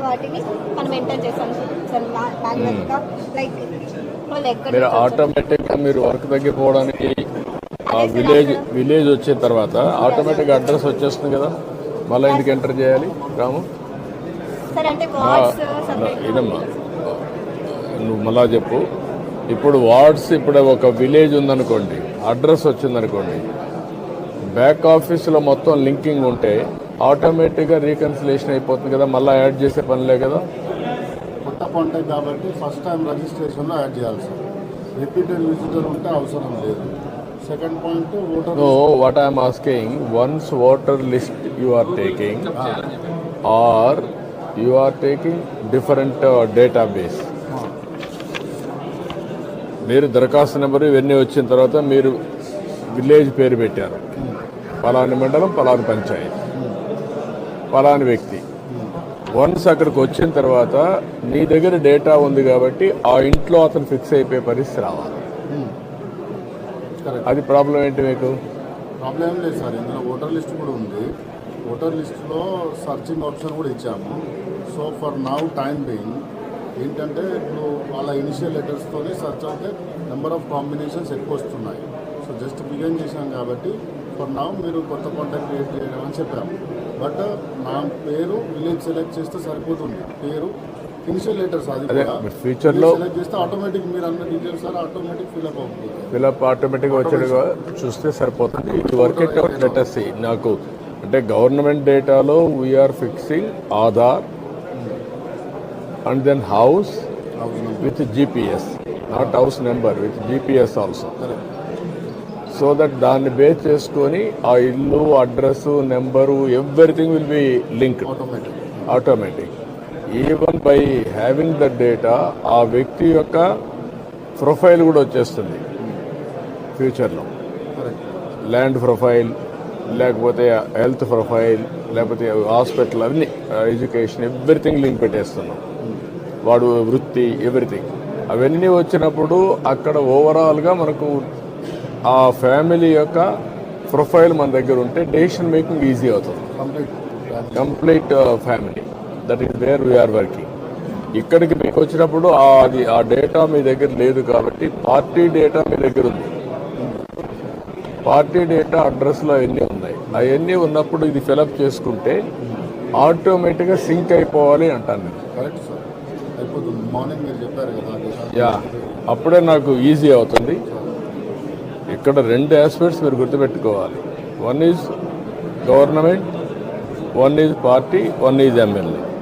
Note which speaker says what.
Speaker 1: వాటిని మనం ఎంటర్ చేస్తాం సార్ మ్యాగ్నెటిక్గా లైక్
Speaker 2: మీరు ఆటోమేటిక్గా మీరు వర్క్ తగ్గిపోవడానికి ఆ విలేజ్ వచ్చిన తర్వాత ఆటోమేటిక్గా అడ్రస్ వచ్చేస్తుంది కదా, మళ్ళీ ఎందుకు ఎంటర్ చేయాలి రాము?
Speaker 1: సార్ అంటే వార్డ్స్
Speaker 2: ఇదమ్మా నువ్వు మళ్ళా చెప్పు. ఇప్పుడు వార్డ్స్, ఇప్పుడు ఒక విలేజ్ ఉందనుకోండి, అడ్రస్ వచ్చిందనుకోండి, బ్యాక్ ఆఫీస్లో మొత్తం లింకింగ్ ఉంటే ఆటోమేటిక్గా రీకన్సిలేషన్ అయిపోతుంది కదా, మళ్ళీ యాడ్ చేసే పనిలే కదా.
Speaker 3: కొత్త కాంటాక్ట్ కాబట్టి ఫస్ట్ టైం రిజిస్ట్రేషన్లో యాడ్ చేయాలి సార్. రిపీటెడ్ విజిటర్ ఉంటే అవసరం లేదు. Second point voter.
Speaker 2: No, what I am asking, once voter list you are taking or you are taking different database. మీరు దరఖాస్తు నెంబరు ఇవన్నీ వచ్చిన తర్వాత మీరు విలేజ్ పేరు పెట్టారు, పలాని మండలం, పలాని పంచాయతీ, పలాని వ్యక్తి. వన్స్ అక్కడికి వచ్చిన తర్వాత నీ దగ్గర డేటా ఉంది కాబట్టి ఆ ఇంట్లో అతను ఫిక్స్ అయిపోయే పరిస్థితి రావాలి. అది ప్రాబ్లం ఏంటి మీకు?
Speaker 3: ప్రాబ్లం ఏం లేదు సార్, ఇందులో ఓటర్ లిస్ట్ కూడా ఉంది. ఓటర్ లిస్ట్లో సర్చింగ్ ఆప్షన్ కూడా ఇచ్చాము. So for now time being ఏంటంటే ఇప్పుడు వాళ్ళ ఇనిషియల్ లెటర్స్తోనే సర్చ్ అయితే నెంబర్ ఆఫ్ కాంబినేషన్స్ ఎక్కువ వస్తున్నాయి. సో జస్ట్ బిగిన్ చేశాం కాబట్టి ఫర్ నౌ మీరు కొత్త కాంటాక్ట్ క్రియేట్ చేయడం అని చెప్పాము. బట్ నా పేరు విలేజ్ సెలెక్ట్ చేస్తే సరిపోతుంది. పేరు ఇనిషియల్ లెటర్స్ అది
Speaker 2: ఫ్యూచర్లో
Speaker 3: సెలెక్ట్ చేస్తే ఆటోమేటిక్ మీరు అన్న డీటెయిల్స్ సార్ ఆటోమేటిక్ ఫిల్అప్ అవుతుంది.
Speaker 2: ఫిల్అప్ ఆటోమేటిక్గా వచ్చేట్టుగా చూస్తే సరిపోతుంది. ఇది వర్క్ ఇట్ అవుట్ లెటర్స్ నాకు అంటే గవర్నమెంట్ డేటాలో we are fixing Aadhaar and then house with GPS, not house number, with GPS also. So that దాన్ని బేస్ చేసుకొని ఆ ఇల్లు, address, number, everything will be linked automatic. Even by having the data ఆ వ్యక్తి యొక్క ప్రొఫైల్ కూడా వచ్చేస్తుంది ఫ్యూచర్లో. ల్యాండ్ ప్రొఫైల్, లేకపోతే హెల్త్ ప్రొఫైల్, లేకపోతే హాస్పిటల్, అవన్నీ ఎడ్యుకేషన్, ఎవ్రీథింగ్ లింక్ పెట్టేస్తున్నాం. వాడు వృత్తి, ఎవ్రీథింగ్ అవన్నీ వచ్చినప్పుడు అక్కడ ఓవరాల్గా మనకు ఆ ఫ్యామిలీ యొక్క ప్రొఫైల్ మన దగ్గర ఉంటే డెసిషన్ మేకింగ్ ఈజీ అవుతుంది. Complete family, that is where we are working. ఇక్కడికి మీకు వచ్చినప్పుడు ఆ డేటా మీ దగ్గర లేదు కాబట్టి పార్టీ డేటా మీ దగ్గర ఉంది. పార్టీ డేటా అడ్రస్లో అవన్నీ ఉన్నాయి. అవన్నీ ఉన్నప్పుడు ఇది ఫిలప్ చేసుకుంటే ఆటోమేటిక్గా సింక్ అయిపోవాలి అంటాను నేను.
Speaker 3: కరెక్ట్ సార్, అయిపోతుంది. మార్నింగ్ మీరు చెప్పారు కదా,
Speaker 2: యా, అప్పుడే నాకు ఈజీ అవుతుంది. ఇక్కడ రెండు ఆస్పెక్ట్స్ మీరు గుర్తుపెట్టుకోవాలి. One is government, one is party, one is MLA.